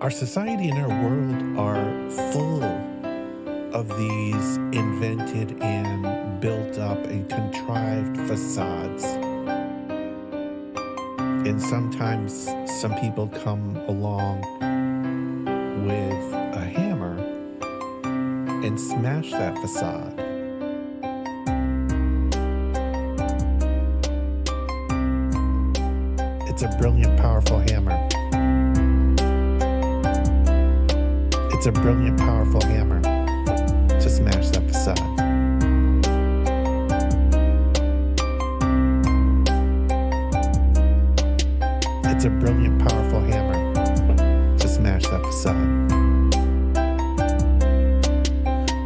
Our society and our world are full of these invented and built up and contrived facades. And sometimes some people come along with a hammer and smash that facade. It's a brilliant, powerful hammer. It's a brilliant, powerful hammer to smash that facade. It's a brilliant, powerful hammer to smash that facade.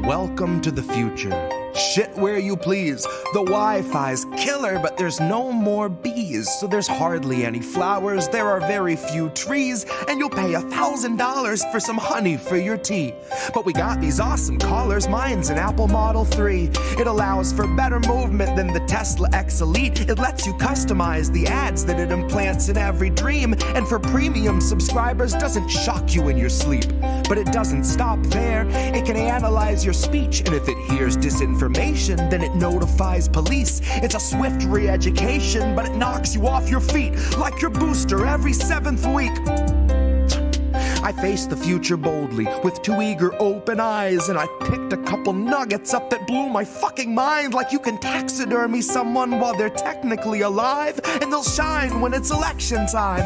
Welcome to the future. Shit where you please. The Wi-Fi's killer, but there's no more bees. So there's hardly any flowers, there are very few trees, and you'll pay $1,000 for some honey for your tea. But we got these awesome collars, mine's an Apple Model 3. It allows for better movement than the Tesla X Elite. It lets you customize the ads that it implants in every dream. And for premium subscribers, doesn't shock you in your sleep. But it doesn't stop there. It can analyze your speech, and if it hears disinformation, then it notifies police. It's a swift re-education, but it knocks you off your feet like your booster every 7th week. I faced the future boldly with 2 eager open eyes, and I picked a couple nuggets up that blew my fucking mind. Like you can taxidermy someone while they're technically alive, and they'll shine when it's election time.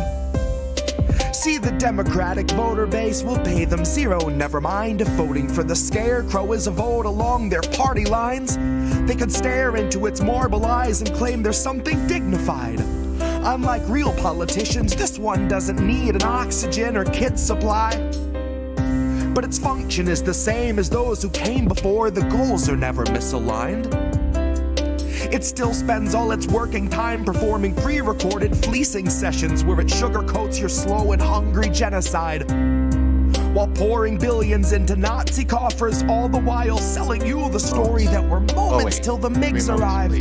See, the Democratic voter base will pay them zero. Never mind if voting for the scarecrow is a vote along their party lines. They could stare into its marble eyes and claim there's something dignified. Unlike real politicians, this one doesn't need an oxygen or kit supply. But its function is the same as those who came before. The goals are never misaligned. It still spends all its working time performing pre-recorded fleecing sessions where it sugarcoats your slow and hungry genocide, while pouring billions into Nazi coffers, all the while selling you the story that we're moments till the MiGs arrive.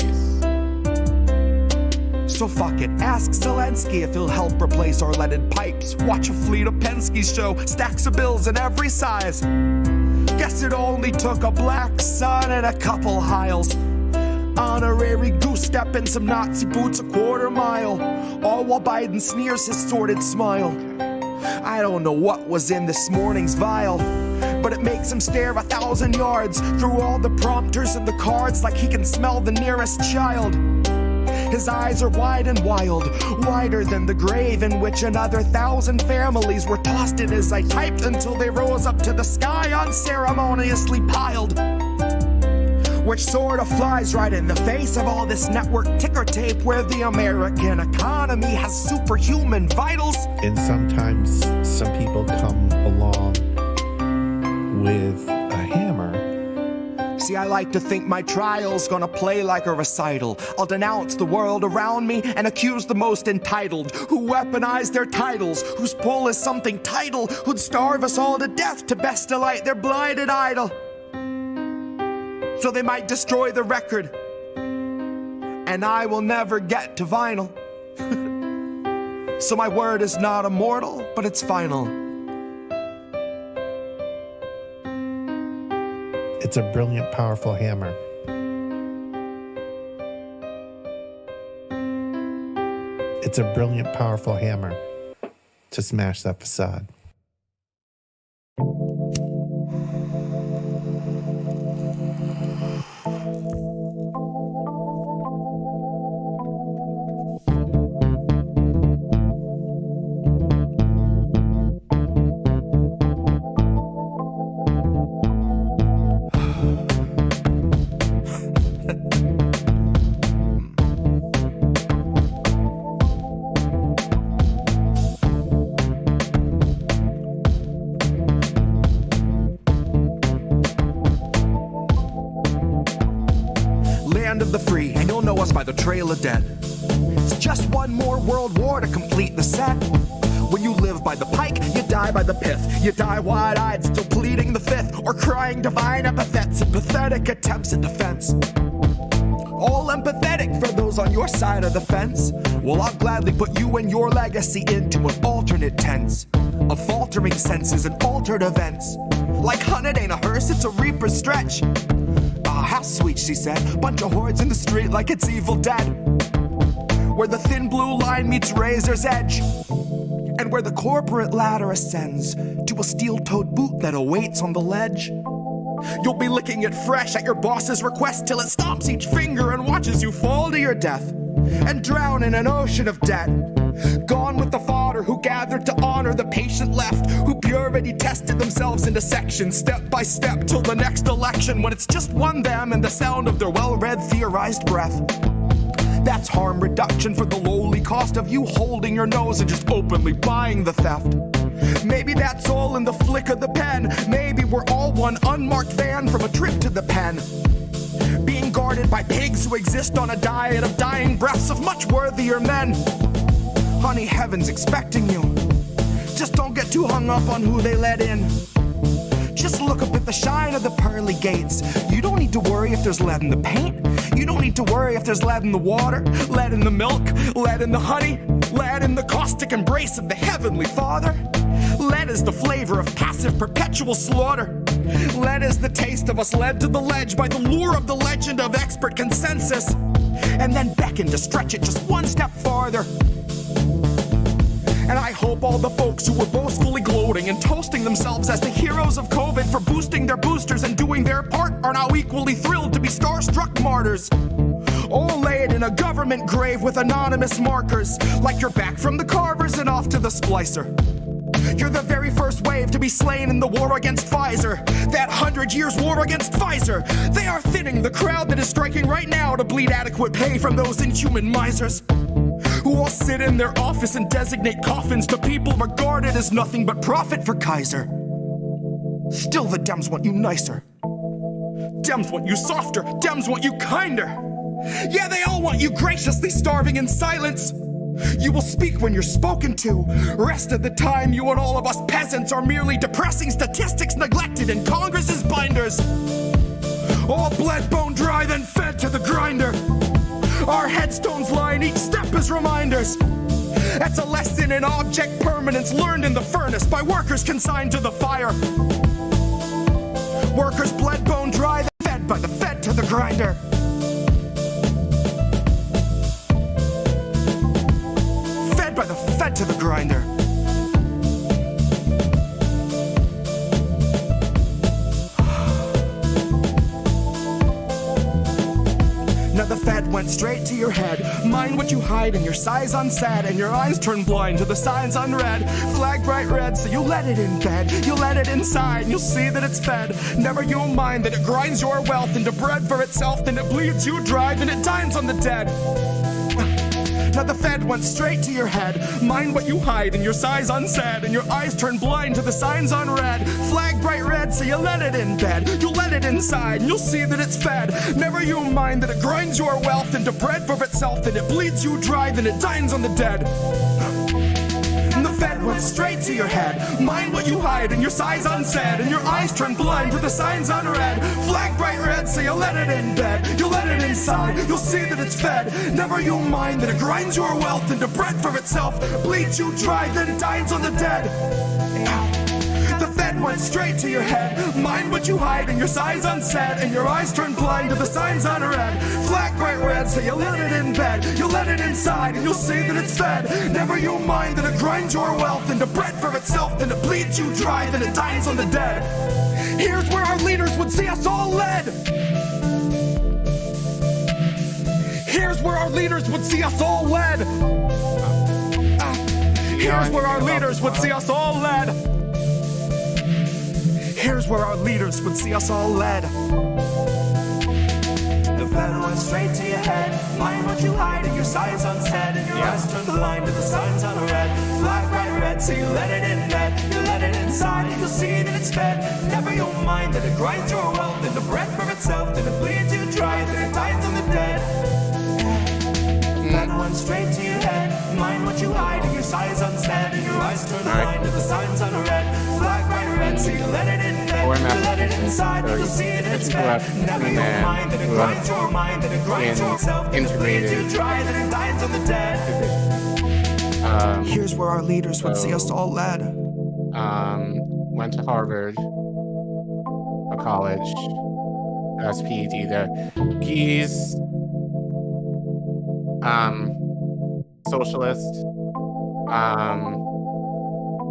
So fuck it, ask Zelensky if he'll help replace our leaded pipes. Watch a fleet of Penske's show, stacks of bills in every size. Guess it only took a black sun and a couple Hiles. Honorary goose step and some Nazi boots a quarter mile, all while Biden sneers his sordid smile. I don't know what was in this morning's vial, but it makes him stare 1,000 yards through all the prompters and the cards like he can smell the nearest child. His eyes are wide and wild, wider than the grave in which another 1,000 families were tossed in as I typed until they rose up to the sky unceremoniously piled. Which sort of flies right in the face of all this network ticker tape where the American economy has superhuman vitals. And sometimes some people come along with a hammer. See, I like to think my trial's gonna play like a recital. I'll denounce the world around me and accuse the most entitled, who weaponize their titles, whose pull is something title, who'd starve us all to death to best delight their blighted idol. So they might destroy the record, and I will never get to vinyl. So my word is not immortal, but it's final. It's a brilliant, powerful hammer. It's a brilliant, powerful hammer to smash that facade. Of the free, and you'll know us by the trail of dead. It's just one more world war to complete the set. When you live by the pike, you die by the pith. You die wide-eyed, still pleading the fifth, or crying divine epithets in pathetic attempts at defense. All empathetic for those on your side of the fence. Well, I'll gladly put you and your legacy into an alternate tense. of faltering senses and altered events. Like hun, it ain't a hearse, it's a reaper's stretch. Ah, how sweet, she said. Bunch of hordes in the street like it's Evil Dead. Where the thin blue line meets razor's edge. And where the corporate ladder ascends to a steel-toed boot that awaits on the ledge. You'll be licking it fresh at your boss's request till it stomps each finger and watches you fall to your death and drown in an ocean of debt. Gone with the fodder who gathered to honor the patient left, who purity tested themselves into sections step by step till the next election, when it's just one them and the sound of their well-read theorized breath. That's harm reduction for the lowly cost of you holding your nose and just openly buying the theft. Maybe that's all in the flick of the pen. Maybe we're all one unmarked van from a trip to the pen, being guarded by pigs who exist on a diet of dying breaths of much worthier men. Honey, heaven's expecting you. Just don't get too hung up on who they let in. Just look up at the shine of the pearly gates. You don't need to worry if there's lead in the paint. You don't need to worry if there's lead in the water, lead in the milk, lead in the honey, lead in the caustic embrace of the Heavenly Father. Lead is the flavor of passive perpetual slaughter. Lead is the taste of us led to the ledge by the lure of the legend of expert consensus, and then beckon to stretch it just one step farther. And I hope all the folks who were boastfully gloating and toasting themselves as the heroes of COVID for boosting their boosters and doing their part are now equally thrilled to be starstruck martyrs. All laid in a government grave with anonymous markers, like you're back from the carvers and off to the splicer. You're the very first wave to be slain in the war against Pfizer, that 100 years war against Pfizer. They are thinning the crowd that is striking right now to bleed adequate pay from those inhuman misers, who all sit in their office and designate coffins to people regarded as nothing but profit for Kaiser. Still the Dems want you nicer. Dems want you softer. Dems want you kinder. Yeah, they all want you graciously starving in silence. You will speak when you're spoken to. Rest of the time, you and all of us peasants are merely depressing statistics neglected in Congress's binders. All bled, bone dry, then fed to the grinder. Our headstones line each step as reminders. That's a lesson in object permanence learned in the furnace by workers consigned to the fire. Workers bled, bone dry, then fed by the fed to the grinder. Fed by the fed to the grinder. Now the Fed went straight to your head. Mind what you hide in your size unsaid, and your eyes turn blind to the signs unread. Flag bright red, so you let it in bed. You let it inside, and you'll see that it's fed. Never you mind that it grinds your wealth into bread for itself, then it bleeds you dry, then it dines on the dead. Now the Fed went straight to your head. Mind what you hide in your size unsaid, and your eyes turn blind to the signs unread. Flag bright red, so you let it in bed. You let it inside, and you'll see that it's fed. Never you mind that it grinds your wealth into bread for itself, then it bleeds you dry, then it dines on the dead. And the Fed went straight to your head. Mind what you hide in your size unsaid, and your eyes turn blind to the signs unread. Flag bright red, so you let it in bed. You let it inside, you'll see that it's fed. Never you mind that it grinds your wealth into bread for itself, bleeds you dry, then dines on the dead. The Fed went straight to your head. Mind what you hide in your size unsaid, and your eyes turn blind to the signs unread. Flag bright red, so you let it in bed. You let it inside, and you'll see that it's fed. Never you mind that it grinds your wealth into bread for itself, then it bleeds you dry, then it dines on the dead. Here's where our leaders would see us all led. Here's where our leaders would see us all led. Here's where our leaders would see us all led. Here's where our leaders would see us all led. The Fed went straight to your head. Mind what you hide in your size unsaid, and your eyes turn blind to the signs unread. Flag bright red, so you let it in bed. You let it inside, and you'll see that it's fed. Never you'll mind that it grinds your wealth into bread for itself, then it bleeds you dry, then it dines on the dead. Fed went straight to your head. Mind what you hide in your size unsaid, and your eyes turn blind to the signs unread. Flag bright red, so you let it in bed. You let it inside, and you'll see that it's fed. Never you'll mind that it grinds your mind, that it grinds yourself, then it bleeds you dry, then it dines on the dead. Here's where our leaders would see us all led. Went to Harvard for college, got his PhD there. He's socialist,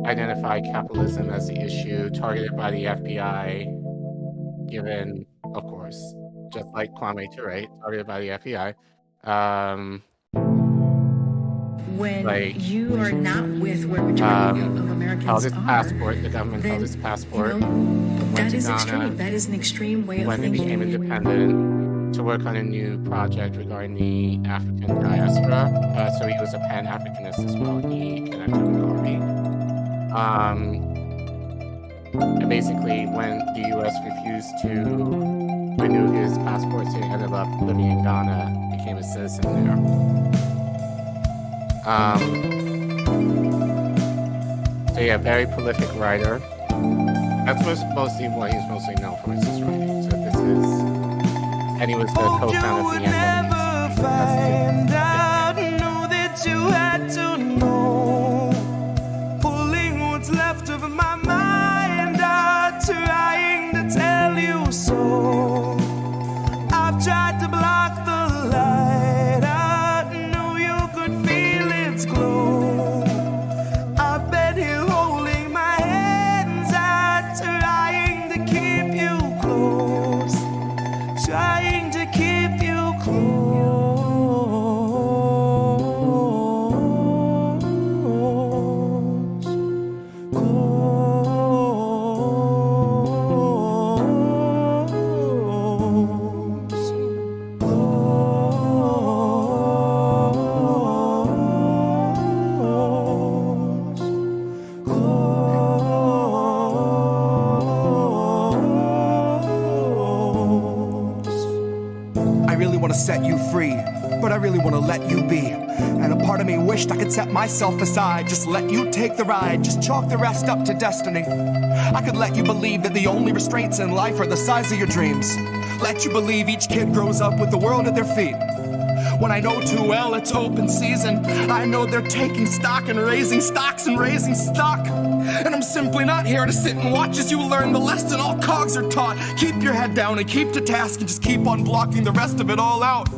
identified capitalism as the issue, targeted by the FBI, given, of course, just like Kwame Ture, targeted by the FBI. When like, you are not with where majority of Americans held his are, passport, the government held his passport, you know, went that to is Ghana, extreme. That is an extreme way of when it thinking. became independent, to work on a new project regarding the African diaspora. So he was a Pan-Africanist as well. He connected with Garvey. And basically, when the U.S. refused to renew his passport, so he ended up living in Ghana, became a citizen there. So yeah, very prolific writer. That's mostly what he's mostly known for, is his writing. So this is, and he was the co-founder of the NAACP. Find out, know that you had to know. Pulling what's left of my mind out, trying to tell you so. I've tried to block the light, I know you could feel its glow. I've been here holding my hands out, trying to keep you close, trying to keep you close. I really want to set you free, but I really want to let you be. And a part of me wished I could set myself aside, just let you take the ride, just chalk the rest up to destiny. I could let you believe that the only restraints in life are the size of your dreams. Let you believe each kid grows up with the world at their feet. When I know too well it's open season, I know they're taking stock and raising stocks and raising stock. And I'm simply not here to sit and watch as you learn the lesson all cogs are taught. Keep your head down and keep to task and just keep on blocking the rest of it all out.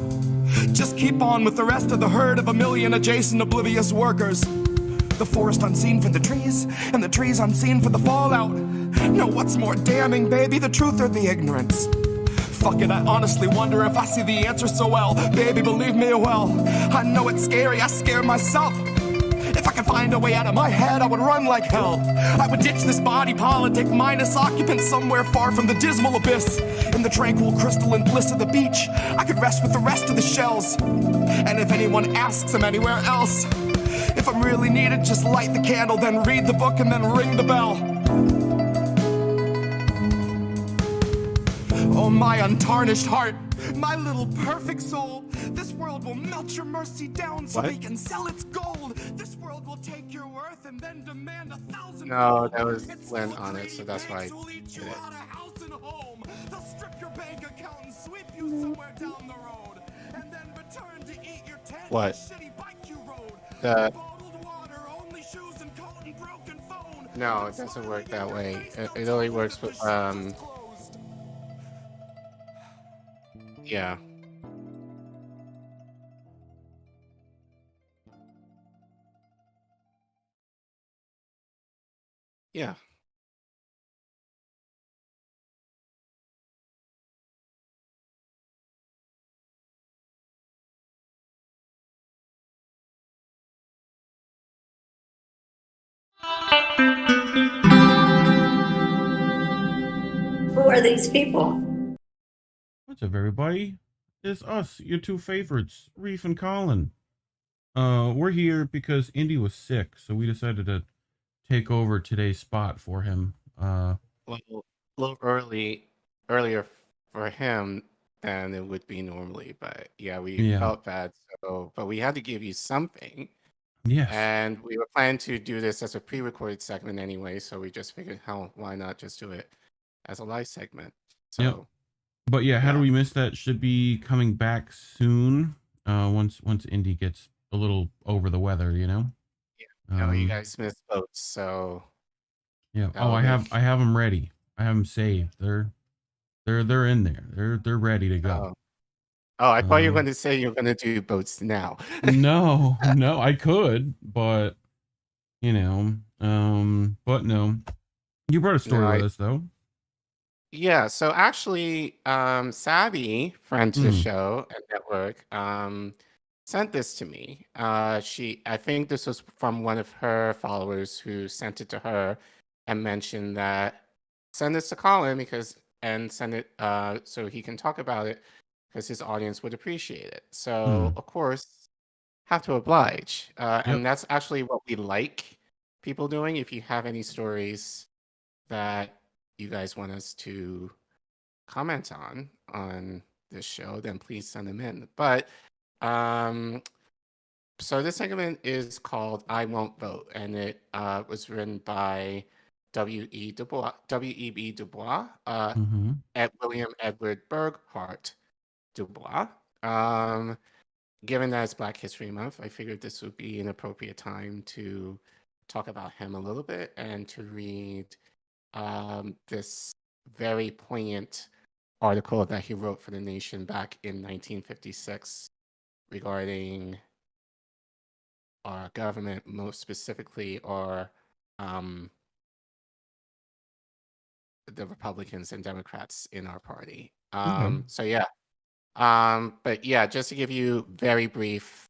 Just keep on with the rest of the herd of a million adjacent oblivious workers. The forest unseen for the trees, and the trees unseen for the fallout. Now what's more damning, baby, the truth or the ignorance? Fuck it, I honestly wonder if I see the answer so well. Baby, believe me well, I know it's scary, I scare myself. If I could find a way out of my head, I would run like hell. I would ditch this body politic, mindless occupant somewhere far from the dismal abyss. In the tranquil crystalline bliss of the beach, I could rest with the rest of the shells. And if anyone asks I'm anywhere else, if I'm really needed, just light the candle, then read the book, and then ring the bell. Oh, my untarnished heart, my little perfect soul, this world will melt your mercy down so they can sell its gold. This world will take your worth and then demand 1,000. No, that was Lynn on it, so that's why I did it. They'll strip your bank account and sweep you somewhere down the road, and then return to eat your What? shitty bike you rode. The Bottled water, only shoes and coat and broken phone. No, it doesn't work that way. It only works with yeah. Yeah. Who are these people? What's up, everybody? It's us, your two favorites, Reef and Collin. We're here because Indy was sick, so we decided to take over today's spot for him. Well, a little earlier for him than it would be normally, but yeah, we felt bad, so but we had to give you something. Yes. And we were planning to do this as a pre-recorded segment anyway, so we just figured, why not just do it as a live segment? So, yep. But yeah, how do we miss that? Should be coming back soon. Once Indy gets a little over the weather, you know. Yeah. No, you guys missed boats, so Yeah. That Oh, will I make. have them ready. I have them saved. They're in there. They're ready to go. Oh, oh, I thought you were Um, going to say you're going to do boats now. no, no, I could, but but no. You brought a No, story with us though. yeah. So actually, Savvy, friend to the Hmm. show and network, sent this to me. I think this was from one of her followers who sent it to her and mentioned that send this to Colin and send it so he can talk about it because his audience would appreciate it. So Hmm. of course, have to oblige, Yep. and that's actually what we like people doing. If you have any stories that you guys want us to comment on this show, then please send them in. But um, so this segment is called "I Won't Vote," and it was written by W.E.B. DuBois, Mm-hmm. at William Edward Burghardt DuBois. Um, Given that it's Black History Month, I figured this would be an appropriate time to talk about him a little bit and to read this very poignant article that he wrote for The Nation back in 1956 regarding our government, most specifically um, the Republicans and Democrats in our party. Okay. So yeah, but yeah, just to give you very brief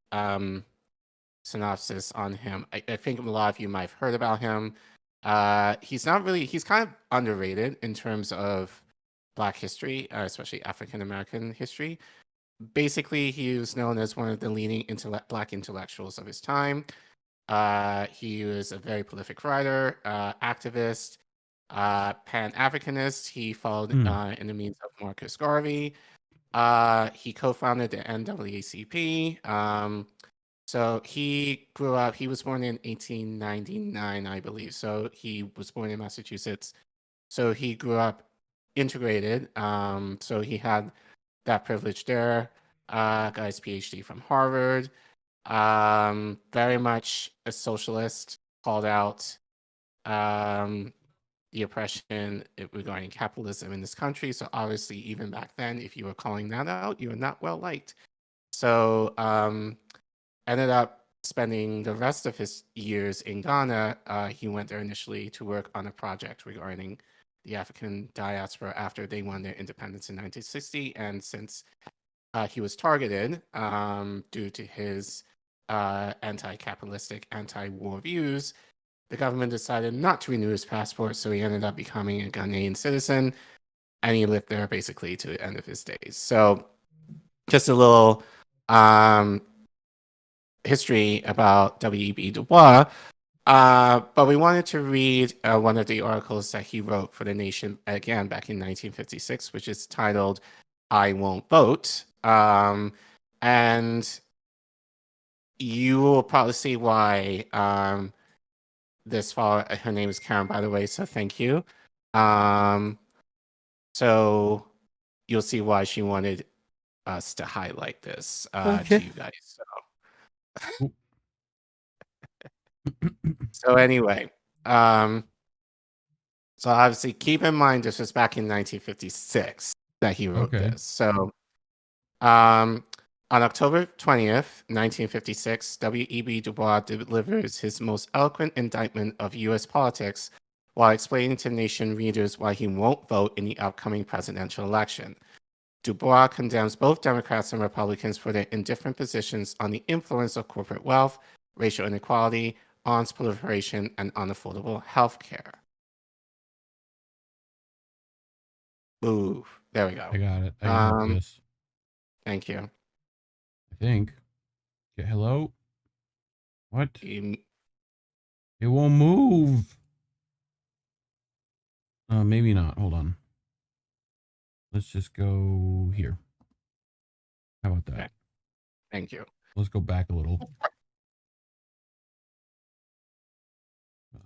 synopsis on him, I think a lot of you might have heard about him. He's not really, he's kind of underrated in terms of Black history, especially African American history. Basically, he was known as one of the leading Black intellectuals of his time. He was a very prolific writer, activist, Pan-Africanist. He followed Hmm. in the means of Marcus Garvey. He co-founded the NAACP. So he grew up, he was born in 1899, I believe. So he was born in Massachusetts. So he grew up integrated. So he had that privilege there. Got his PhD from Harvard. Very much a socialist, called out the oppression regarding capitalism in this country. So obviously, even back then, if you were calling that out, you were not well liked. So ended up spending the rest of his years in Ghana. He went there initially to work on a project regarding the African diaspora after they won their independence in 1960. And since he was targeted due to his anti-capitalistic, anti-war views, the government decided not to renew his passport, so he ended up becoming a Ghanaian citizen, and he lived there basically to the end of his days. So just a little history about W.E.B. DuBois. But we wanted to read one of the articles that he wrote for The Nation, again, back in 1956, which is titled, I Won't Vote. And you will probably see why this follower, her name is Karen, by the way, so thank you. So you'll see why she wanted us to highlight this to you guys. So anyway, so obviously keep in mind this was back in 1956 that he wrote Okay. this. So on October 20th, 1956, W.E.B. DuBois delivers his most eloquent indictment of U.S. politics while explaining to nation readers why he won't vote in the upcoming presidential election. DuBois condemns both Democrats and Republicans for their indifferent positions on the influence of corporate wealth, racial inequality, arms proliferation, and unaffordable health care. Ooh, there we go. I got it. I got this. Thank you. I think. Okay, hello? What? You- It won't move. Maybe not. Hold on. Let's just go here. How about that? Okay. Thank you. Let's go back a little.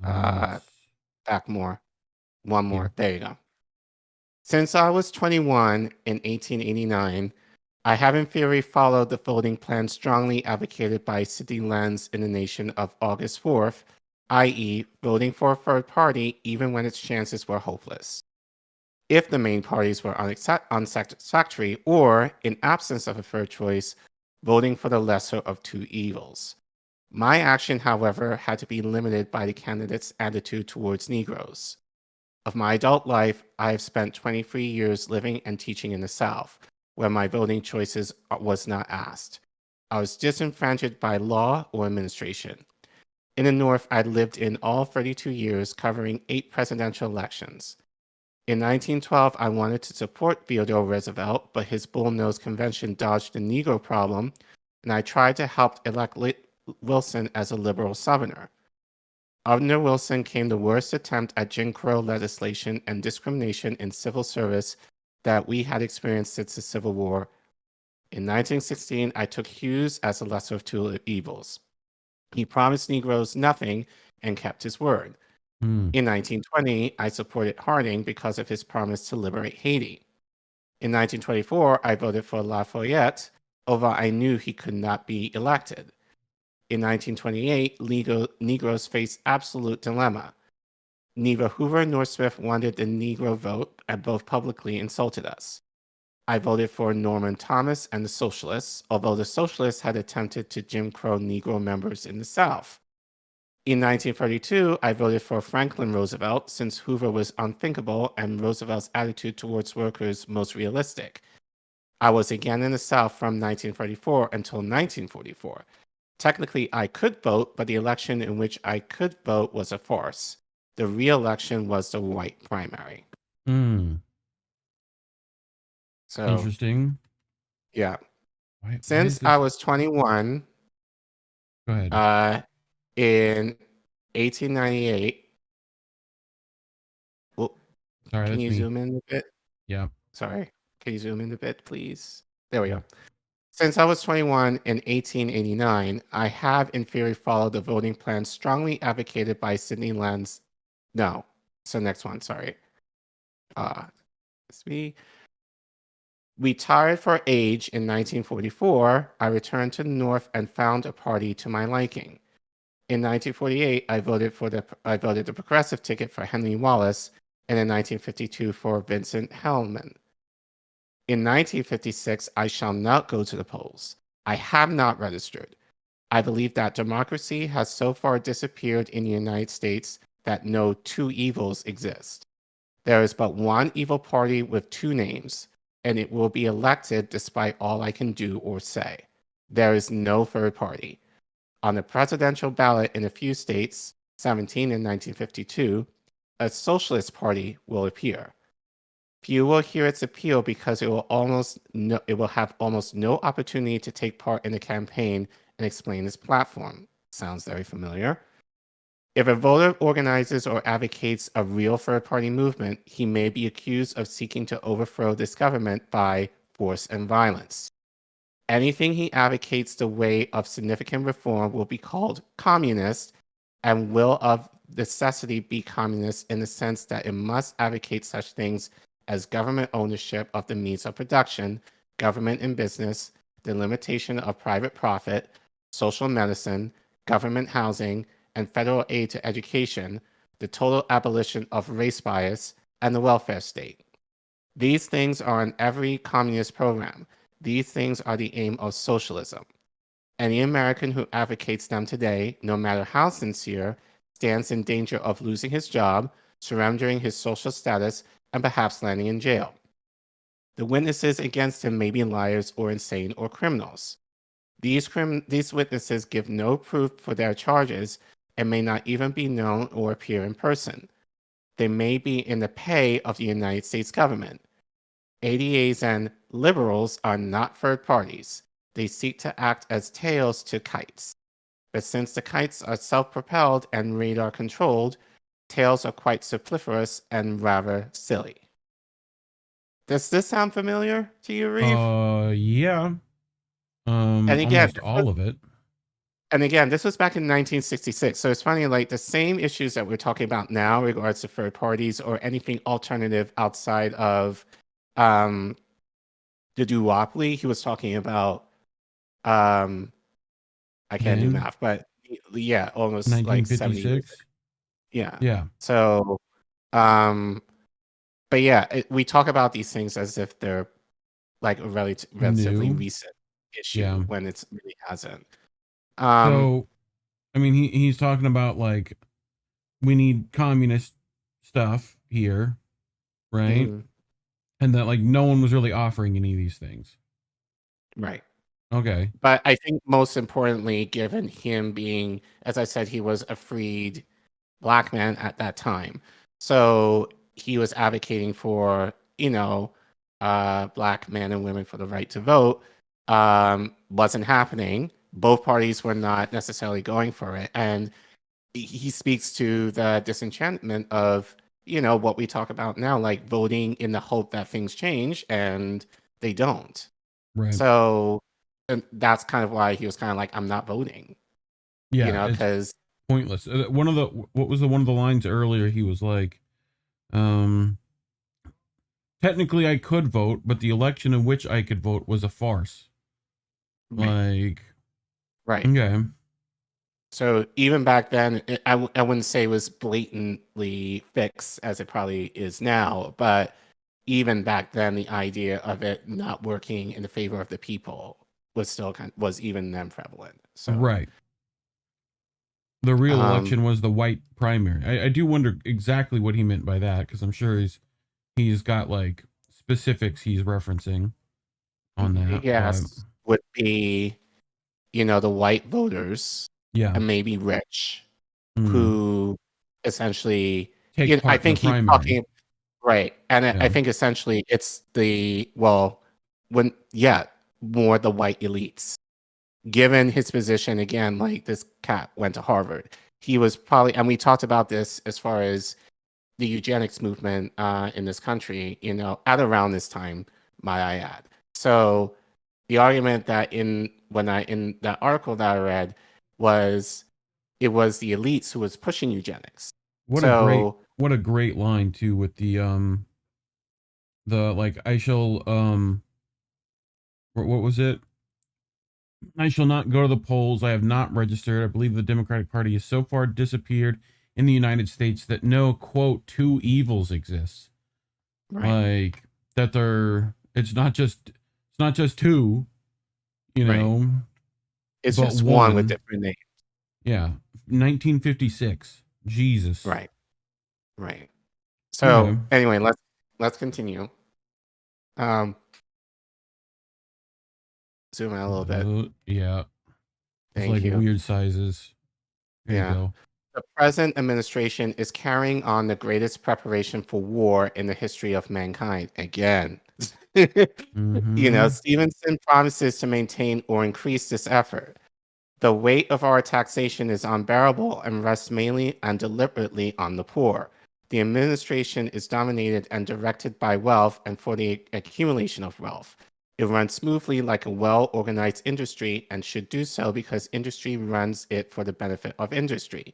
Back more. One more. Here. There you go. Since I was 21 in 1889, I have in theory followed the voting plan strongly advocated by Sidney Lenz in The Nation of August 4th, i.e., voting for a third party even when its chances were hopeless. If the main parties were unsatisfactory, or, in absence of a third choice, voting for the lesser of two evils. My action, however, had to be limited by the candidate's attitude towards Negroes. Of my adult life, I have spent 23 years living and teaching in the South, where my voting choices was not asked. I was disenfranchised by law or administration. In the North, I lived in all 32 years, covering 8 presidential elections. In 1912, I wanted to support Theodore Roosevelt, but his bull-nosed convention dodged the Negro problem, and I tried to help elect Wilson as a liberal Southerner. Under Wilson came the worst attempt at Jim Crow legislation and discrimination in civil service that we had experienced since the Civil War. In 1916, I took Hughes as the lesser of two evils. He promised Negroes nothing and kept his word. In 1920, I supported Harding because of his promise to liberate Haiti. In 1924, I voted for Lafayette, although I knew he could not be elected. In 1928, Negroes faced absolute dilemma. Neither Hoover nor Smith wanted the Negro vote and both publicly insulted us. I voted for Norman Thomas and the Socialists, although the Socialists had attempted to Jim Crow Negro members in the South. In 1932, I voted for Franklin Roosevelt since Hoover was unthinkable and Roosevelt's attitude towards workers most realistic. I was again in the South from 1934 until 1944. Technically, I could vote, but the election in which I could vote was a farce. The re-election was the white primary. So, Interesting. yeah. Why Since I was 21, Go ahead. in 1898, well, Sorry, can that's you me. zoom in a bit? Yeah. Sorry. Can you zoom in a bit, please? There we Yeah. go. Since I was 21 in 1889, I have in theory followed the voting plan strongly advocated by Sidney Lenz. No. So next one, sorry. It's me. Retired for age in 1944, I returned to the North and found a party to my liking. In 1948, I voted the progressive ticket for Henry Wallace, and in 1952 for Vincent Hellman. In 1956, I shall not go to the polls. I have not registered. I believe that democracy has so far disappeared in the United States that no two evils exist. There is but one evil party with two names, and it will be elected despite all I can do or say. There is no third party. On the presidential ballot in a few states, 17 in 1952, a socialist party will appear. Few will hear its appeal because it will have almost no opportunity to take part in the campaign and explain its platform. Sounds very familiar. If a voter organizes or advocates a real third-party movement, he may be accused of seeking to overthrow this government by force and violence. Anything he advocates the way of significant reform will be called communist and will of necessity be communist in the sense that it must advocate such things as government ownership of the means of production, government and business, the limitation of private profit, social medicine, government housing, and federal aid to education, the total abolition of race bias, and the welfare state. These things are in every communist program. These things are the aim of socialism. Any American who advocates them today, no matter how sincere, stands in danger of losing his job, surrendering his social status, and perhaps landing in jail. The witnesses against him may be liars or insane or criminals. These witnesses give no proof for their charges and may not even be known or appear in person. They may be in the pay of the United States government. ADAs and liberals are not third parties. They seek to act as tails to kites. But since the kites are self-propelled and radar-controlled, tails are quite superfluous and rather silly. Does this sound familiar to you, Reef? Yeah. And again, Almost all of it. And again, this was back in 1966. So it's funny, like the same issues that we're talking about now in regards to third parties or anything alternative outside of the duopoly. He was talking about, I can't do math, but Yeah, almost like 70 years. 1956. Yeah. Yeah. So, but yeah, we talk about these things as if they're like a relatively New. recent issue Yeah. when it's really hasn't. So, I mean, he's talking about like we need communist stuff here, right? mhm, And that like no one was really offering any of these things. right. Okay. But I think most importantly, given him being, as I said, he was a freed black man at that time. So he was advocating for, black men and women for the right to vote. Wasn't happening. Both parties were not necessarily going for it. And he speaks to the disenchantment of, what we talk about now, like voting in the hope that things change, and they don't. Right. So and that's kind of why he was kind of like, I'm not voting, Yeah. It's because pointless. What was one of the lines earlier? He was like, technically I could vote, but the election in which I could vote was a farce. Like, right. okay. So even back then, I wouldn't say it was blatantly fixed as it probably is now, but even back then, the idea of it not working in the favor of the people was still was even then prevalent. So Right. The real election was the white primary. I do wonder exactly what he meant by that, because I'm sure he's got like specifics he's referencing on that. yes, would be, the white voters, Yeah. and maybe rich, Mm. who essentially, Take part I think in the he's primary. talking, right. And I think essentially it's more the white elites. Given his position, again, like this cat went to Harvard, he was probably, and we talked about this as far as the eugenics movement in this country, at around this time, might I add. So the argument that in that article that I read was it was the elites who was pushing eugenics. What a great line too, with the like I shall what was it? I shall not go to the polls. I have not registered. I believe the Democratic Party has so far disappeared in the United States that no, quote, two evils exist. Right. Like that it's not just two, Right. It's but just one with different names. Yeah. 1956. Jesus. Right. Right. So Okay. anyway, let's continue. Zoom out a little bit. Yeah. It's Thank like you. weird sizes. There you go. The present administration is carrying on the greatest preparation for war in the history of mankind. Again. Stevenson promises to maintain or increase this effort. The weight of our taxation is unbearable and rests mainly and deliberately on the poor. The administration is dominated and directed by wealth and for the accumulation of wealth. It runs smoothly like a well-organized industry and should do so because industry runs it for the benefit of industry.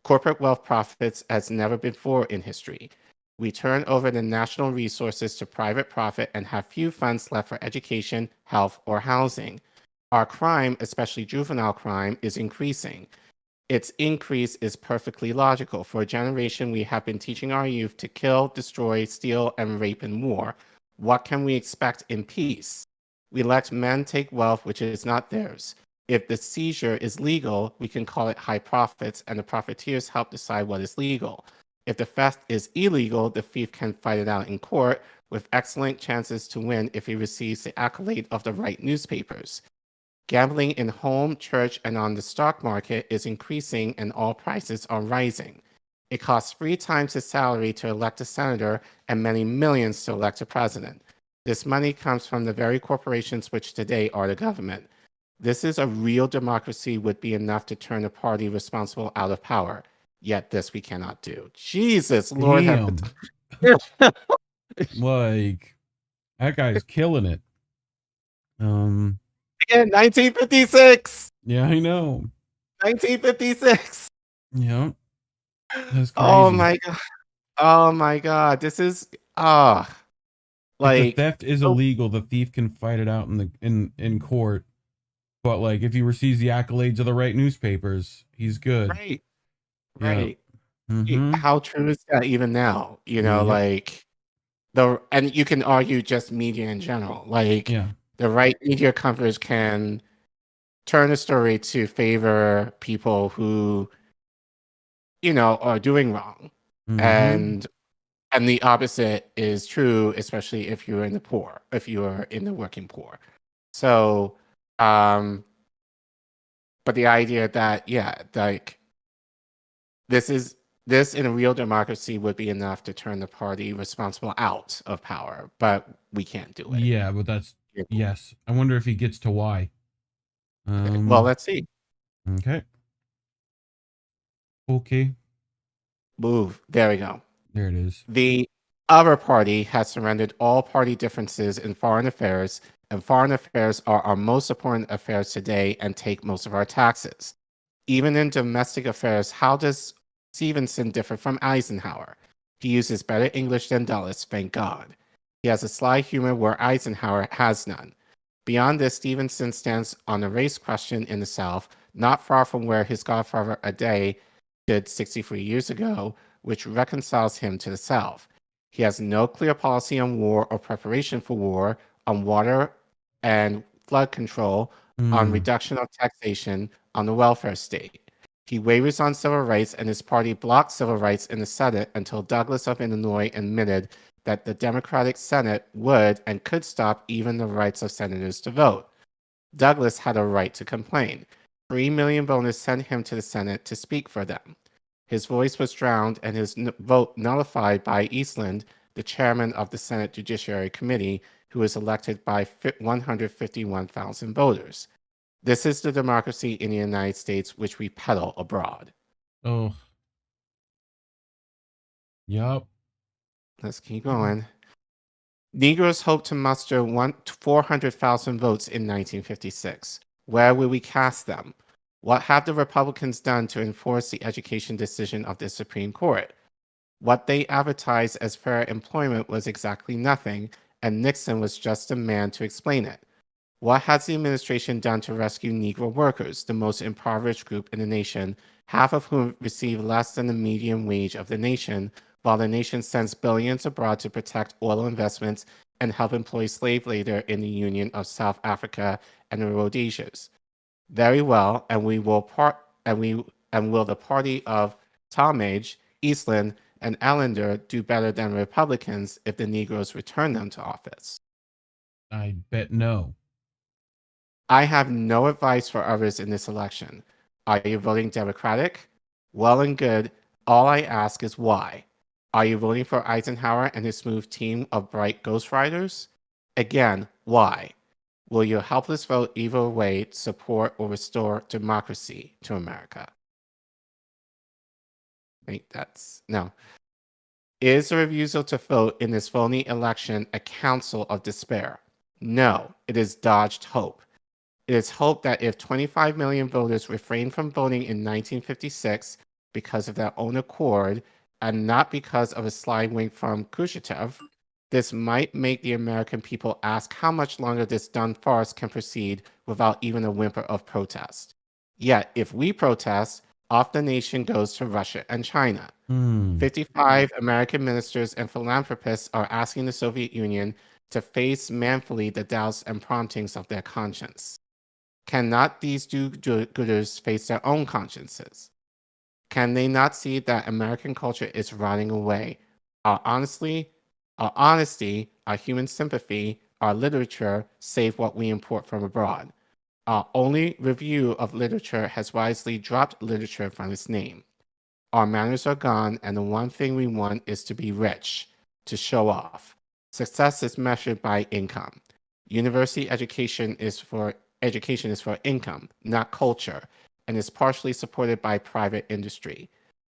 Corporate wealth profits as never before in history. We turn over the national resources to private profit and have few funds left for education, health, or housing. Our crime, especially juvenile crime, is increasing. Its increase is perfectly logical. For a generation, we have been teaching our youth to kill, destroy, steal, and rape in war. What can we expect in peace? We let men take wealth which is not theirs. If the seizure is legal, we can call it high profits, and the profiteers help decide what is legal. If the theft is illegal, the thief can fight it out in court with excellent chances to win if he receives the accolade of the right newspapers. Gambling in home, church, and on the stock market is increasing and all prices are rising. It costs 3 times his salary to elect a senator and many millions to elect a president. This money comes from the very corporations which today are the government. This is a real democracy would be enough to turn a party responsible out of power. Yet this we cannot do. Jesus, Lord have like that guy's killing it. Again, 1956. Yeah, I know. 1956. Yeah. That's crazy. Oh my god. Oh my god. This is like if the theft is illegal, the thief can fight it out in court But like, if he receives the accolades of the right newspapers, he's good. Right. Yeah. Right. Mm-hmm. How true is that even now? Yep. Like and you can argue just media in general. Like Yeah. the right media coverage can turn a story to favor people who, are doing wrong. Mm-hmm. And the opposite is true, especially if you're in the poor, if you are in the working poor. So, but the idea that, like this in a real democracy would be enough to turn the party responsible out of power, but we can't do it. Yeah, but that's yes. I wonder if he gets to why. Well, let's see. Okay. Okay. Move. There we go. There it is. The other party has surrendered all party differences in foreign affairs, and foreign affairs are our most important affairs today and take most of our taxes. Even in domestic affairs, how does Stevenson differ from Eisenhower? He uses better English than Dulles, thank God. He has a sly humor where Eisenhower has none. Beyond this, Stevenson stands on a race question in the South, not far from where his godfather Ade did 63 years ago, which reconciles him to the South. He has no clear policy on war or preparation for war, on water and flood control, on reduction of taxation, on the welfare state. He wavers on civil rights, and his party blocked civil rights in the Senate until Douglas of Illinois admitted that the Democratic Senate would and could stop even the rights of senators to vote. Douglas had a right to complain. 3 million voters sent him to the Senate to speak for them. His voice was drowned and his vote nullified by Eastland, the chairman of the Senate Judiciary Committee, who was elected by 151,000 voters. This is the democracy in the United States which we peddle abroad. Oh. Yup. Let's keep going. Negroes hoped to muster 400,000 votes in 1956. Where will we cast them? What have the Republicans done to enforce the education decision of the Supreme Court? What they advertised as fair employment was exactly nothing, and Nixon was just the man to explain it. What has the administration done to rescue Negro workers, the most impoverished group in the nation, half of whom receive less than the median wage of the nation, while the nation sends billions abroad to protect oil investments and help employ slave labor in the Union of South Africa and the Rhodesias? Very well, and will the party of Talmadge, Eastland, and Allender do better than Republicans if the Negroes return them to office? I bet no. I have no advice for others in this election. Are you voting Democratic? Well and good. All I ask is why. Are you voting for Eisenhower and his smooth team of bright ghostwriters? Again, why? Will your helpless vote either way support or restore democracy to America? I think that's no. Is the refusal to vote in this phony election a counsel of despair? No, it is dodged hope. It is hope that if 25 million voters refrained from voting in 1956 because of their own accord and not because of a sly wink from Khrushchev, this might make the American people ask how much longer this done farce can proceed without even a whimper of protest. Yet, if we protest, off the nation goes to Russia and China. 55 American ministers and philanthropists are asking the Soviet Union to face manfully the doubts and promptings of their conscience. Cannot these do-gooders face their own consciences? Can they not see that American culture is rotting away? Our honesty, our human sympathy, our literature save what we import from abroad. Our only review of literature has wisely dropped literature from its name. Our manners are gone, and the one thing we want is to be rich, to show off. Success is measured by income. University education is for income, not culture, and is partially supported by private industry.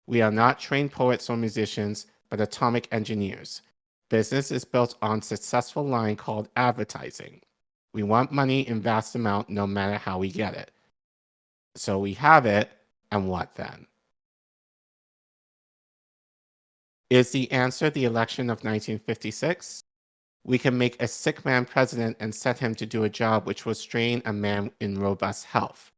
We are not trained poets or musicians, but atomic engineers. Business is built on successful line called advertising. We want money in vast amount no matter how we get it. So we have it, and what then? Is the answer the election of 1956? We can make a sick man president and set him to do a job which will strain a man in robust health.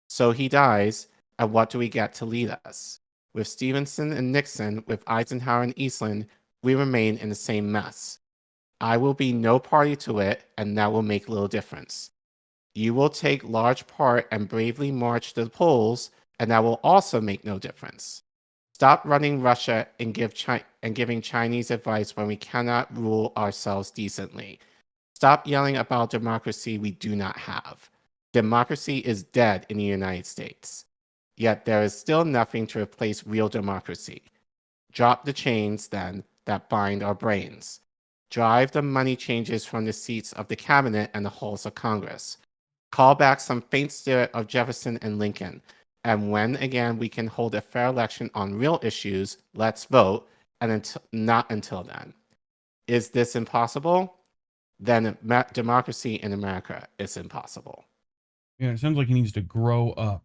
So he dies, and what do we get to lead us? With Stevenson and Nixon, with Eisenhower and Eastland, we remain in the same mess. I will be no party to it, and that will make little difference. You will take large part and bravely march to the polls, and that will also make no difference. Stop running Russia and giving Chinese advice when we cannot rule ourselves decently. Stop yelling about democracy we do not have. Democracy is dead in the United States. Yet there is still nothing to replace real democracy. Drop the chains, then, that bind our brains. Drive the money changes from the seats of the cabinet and the halls of Congress. Call back some faint spirit of Jefferson and Lincoln. And when again we can hold a fair election on real issues, let's vote, and not until then. Is this impossible? Then democracy in America is impossible. Yeah, it sounds like he needs to grow up.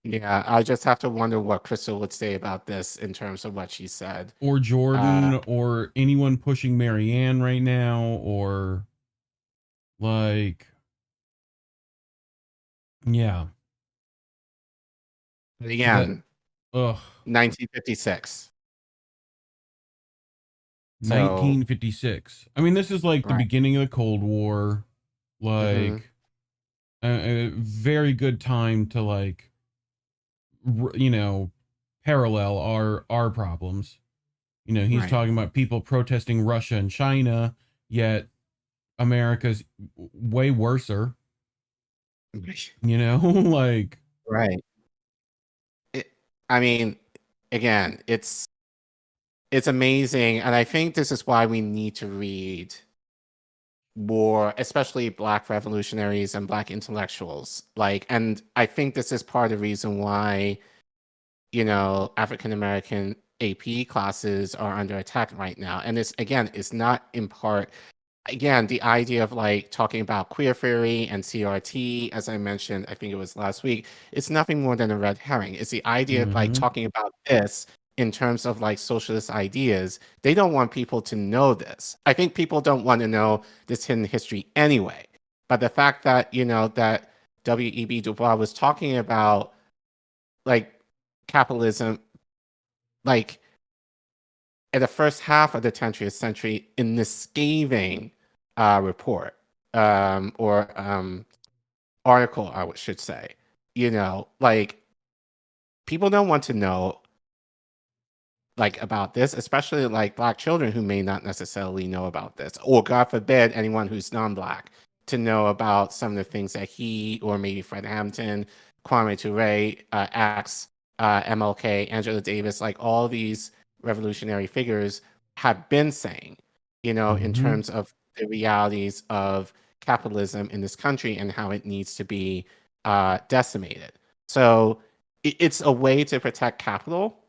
Yeah, I just have to wonder what Crystal would say about this in terms of what she said. Or Jordan, or anyone pushing Marianne right now, or like, yeah. But again, 1956. 1956. I mean, this is like the Right. beginning of the Cold War. Like, a very good time to, like, you know, parallel our problems. You know, he's Right. talking about people protesting Russia and China, yet America's way worser. You know, like, Right. I mean, again, it's amazing, and I think this is why we need to read more, especially Black revolutionaries and Black intellectuals. Like, and I think this is part of the reason why, you know, African American AP classes are under attack right now. And it's not in part, again, the idea of like talking about queer theory and CRT, as I mentioned, I think it was last week, it's nothing more than a red herring. It's the idea of like talking about this in terms of like socialist ideas. They don't want people to know this. I think people don't want to know this hidden history anyway. But the fact that, you know, that W.E.B. DuBois was talking about like capitalism, like in the first half of the 20th century in this scathing report or article, I should say, you know, like people don't want to know like about this, especially like Black children who may not necessarily know about this, or God forbid anyone who's non-Black to know about some of the things that he or maybe Fred Hampton, Kwame Ture, X, MLK, Angela Davis, like all these revolutionary figures have been saying, you know, in terms of the realities of capitalism in this country and how it needs to be decimated. So it's a way to protect capital,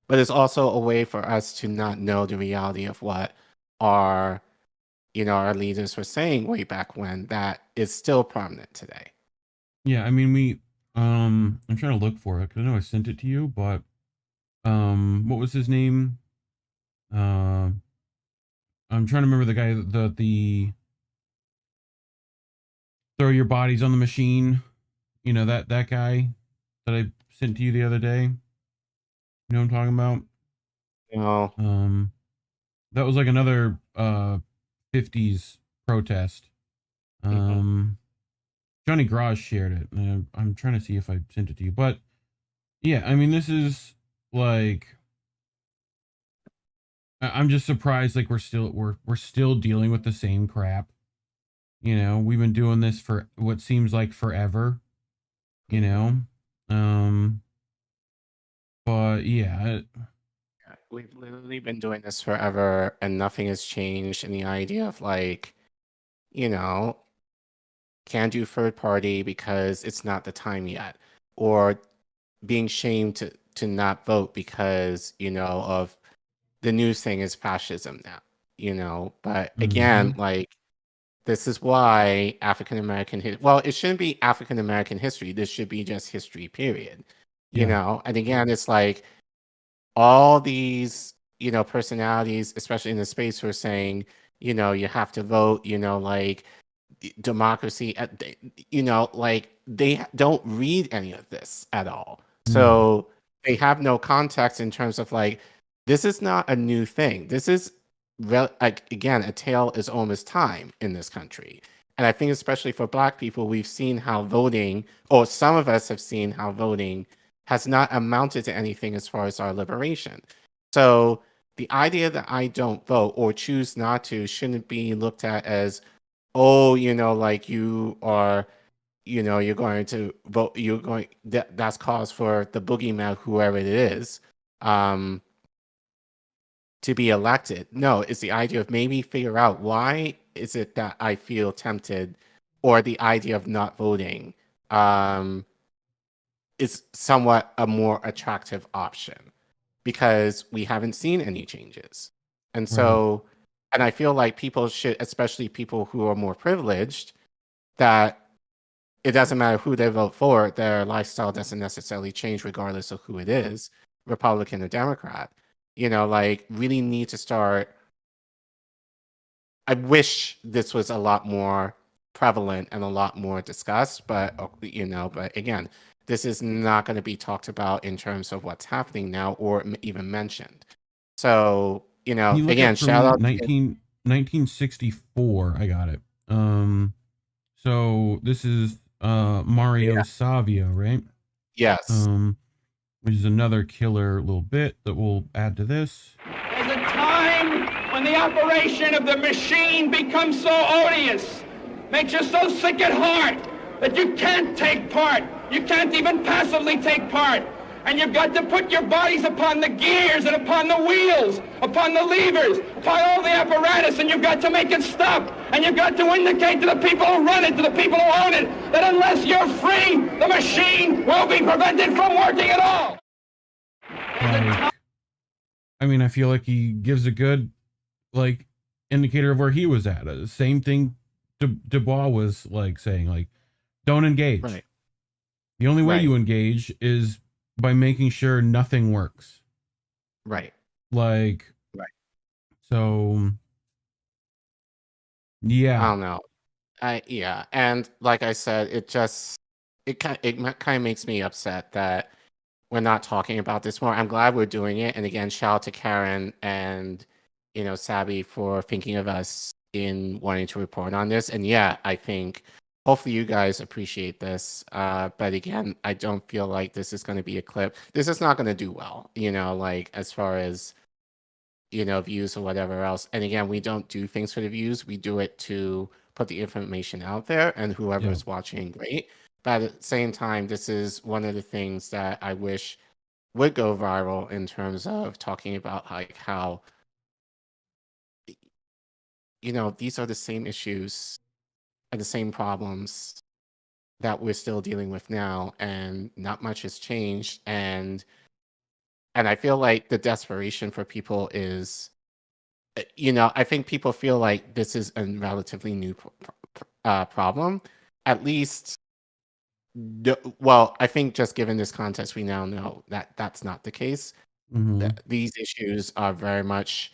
but it's also a way for us to not know the reality of what our, you know, our leaders were saying way back when that is still prominent today. Yeah, I mean, I'm trying to look for it because I know I sent it to you, but what was his name? I'm trying to remember the guy, the throw your bodies on the machine. You know, that guy that I sent to you the other day. You know what I'm talking about? You know, that was like another 50s protest. Johnny Graz shared it. And I'm trying to see if I sent it to you, but yeah, I mean, this is like, I'm just surprised. Like we're still dealing with the same crap. You know, we've been doing this for what seems like forever. You know, but yeah. We've literally been doing this forever and nothing has changed. And the idea of like, you know, can't do third party because it's not the time yet, or being shamed to not vote because, you know, of the news thing is fascism now, you know. But again, like, this is why African American well, it shouldn't be African American history. This should be just history, period. You know, and again, it's like all these personalities, especially in the space, who are saying, you have to vote, like democracy, like they don't read any of this at all. So they have no context in terms of like, this is not a new thing. This is like, again, a tale as old as time in this country. And I think especially for Black people, we've seen how voting, or some of us have seen how voting has not amounted to anything as far as our liberation. So the idea that I don't vote or choose not to shouldn't be looked at as, oh, like you are, you're going to vote, that's cause for the boogeyman, whoever it is, to be elected. No, it's the idea of maybe figure out why is it that I feel tempted, or the idea of not voting is somewhat a more attractive option, because we haven't seen any changes. And so, and I feel like people should, especially people who are more privileged, that it doesn't matter who they vote for, their lifestyle doesn't necessarily change regardless of who it is, Republican or Democrat. Like, really need to start. I wish this was a lot more prevalent and a lot more discussed, but but again, this is not going to be talked about in terms of what's happening now, or even mentioned. So, again, shout out 1964. I got it. So this is Mario Savio, right? Yes. Which is another killer little bit that we'll add to this. There's a time when the operation of the machine becomes so odious, makes you so sick at heart that you can't take part. You can't even passively take part. And you've got to put your bodies upon the gears and upon the wheels, upon the levers, upon all the apparatus, and you've got to make it stop. And you've got to indicate to the people who run it, to the people who own it, that unless you're free, the machine will be prevented from working at all. I mean, I feel like he gives a good, like, indicator of where he was at. Same thing DuBois was, like, saying, like, don't engage. Right. The only way you engage is by making sure nothing works. Right. Like, so, yeah. I don't know. And like I said, it kind of makes me upset that we're not talking about this more. I'm glad we're doing it. And again, shout out to Karen and, Sabby for thinking of us in wanting to report on this. And yeah, I think hopefully you guys appreciate this. But again, I don't feel like this is going to be a clip. This is not going to do well, like as far as, views or whatever else. And again, we don't do things for the views. We do it to put the information out there, and whoever is watching, great. But at the same time, this is one of the things that I wish would go viral in terms of talking about like how, these are the same issues and the same problems that we're still dealing with now, and not much has changed. And I feel like the desperation for people is, I think people feel like this is a relatively new problem, at least. Well, I think just given this context, we now know that that's not the case. That these issues are very much,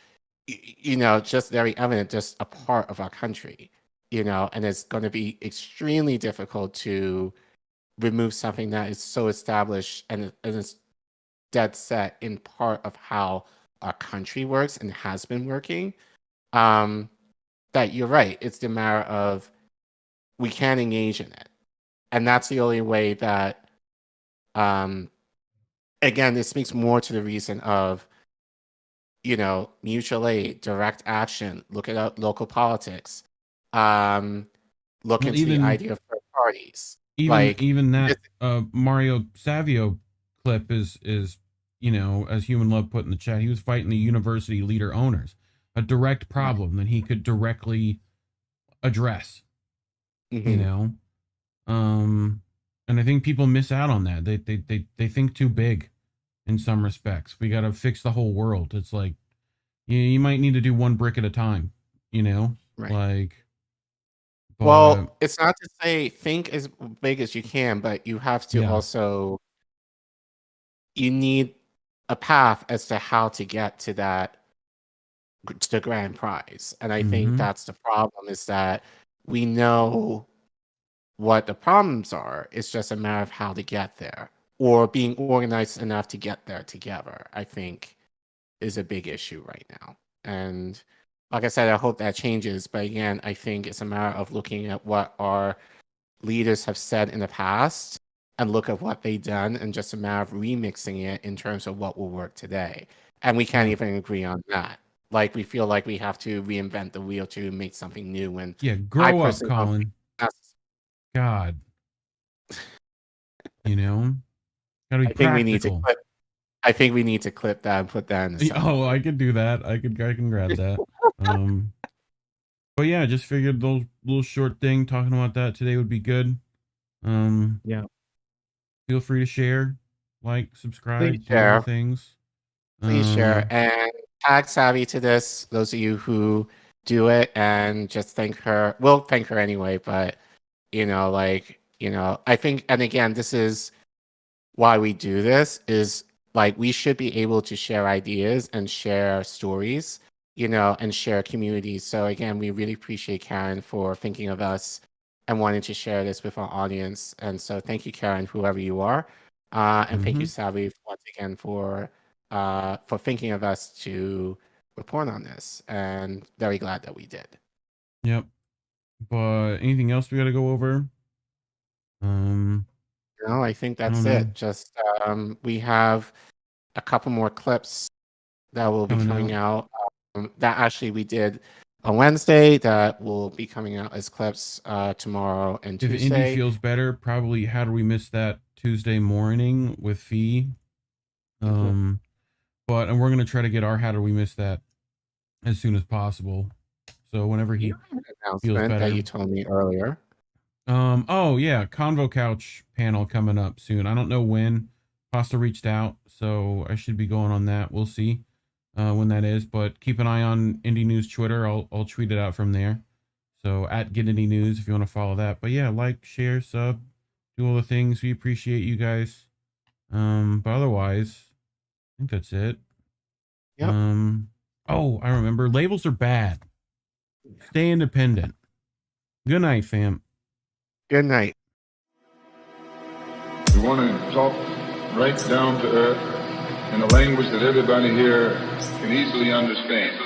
just very evident, just a part of our country, and it's going to be extremely difficult to remove something that is so established and is dead set in part of how our country works and has been working. That you're right. It's the matter of we can't engage in it. And that's the only way that, again, this speaks more to the reason of, mutual aid, direct action, look at local politics, look into the idea of third parties. Even that Mario Savio clip is, as Human Love put in the chat, he was fighting the university leader owners, a direct problem that he could directly address, and I think people miss out on that. They think too big in some respects. We got to fix the whole world. It's like, you might need to do one brick at a time, like, but, well, it's not to say think as big as you can, but you have to also, you need a path as to how to get to the grand prize. And I think that's the problem, is that we know what the problems are. It's just a matter of how to get there, or being organized enough to get there together, I think is a big issue right now. And like I said, I hope that changes. But again, I think it's a matter of looking at what our leaders have said in the past and look at what they've done, and just a matter of remixing it in terms of what will work today. And we can't even agree on that. Like, we feel like we have to reinvent the wheel to make something new. When grow up, Collin. God, gotta be I think practical. we need to clip. I think we need to clip that and put that in the Oh, I could do that. I can grab that. But yeah, just figured those little short thing talking about that today would be good. Yeah. Feel free to share, like, subscribe, Please do all share. the things. Please share and tag Savvy to this. Those of you who do it, and just thank her. We'll thank her anyway, but I think, and again, this is why we do this, is like, we should be able to share ideas and share stories, and share communities. So again, we really appreciate Karen for thinking of us and wanting to share this with our audience. And so thank you, Karen, whoever you are. And thank you, Savvy, once again for thinking of us to report on this. And very glad that we did. Yep. But anything else we got to go over? No, I think that's it. Just we have a couple more clips that will be coming out. That actually we did on Wednesday, that will be coming out as clips tomorrow and Tuesday. If Indy feels better, probably How Do We Miss That Tuesday morning with Fee. And we're gonna try to get our How Do We Miss That as soon as possible. So whenever he feels better. That you told me earlier. Oh yeah, Convo Couch panel coming up soon. I don't know when. Pasta reached out, so I should be going on that. We'll see when that is, but keep an eye on Indie News Twitter. I'll tweet it out from there. So at Get Indie News if you want to follow that. But yeah, like, share, sub, do all the things. We appreciate you guys. But otherwise, I think that's it. Yep. Oh, I remember. Labels are bad. Stay independent. Good night, fam. Good night. We want to talk right down to earth in a language that everybody here can easily understand.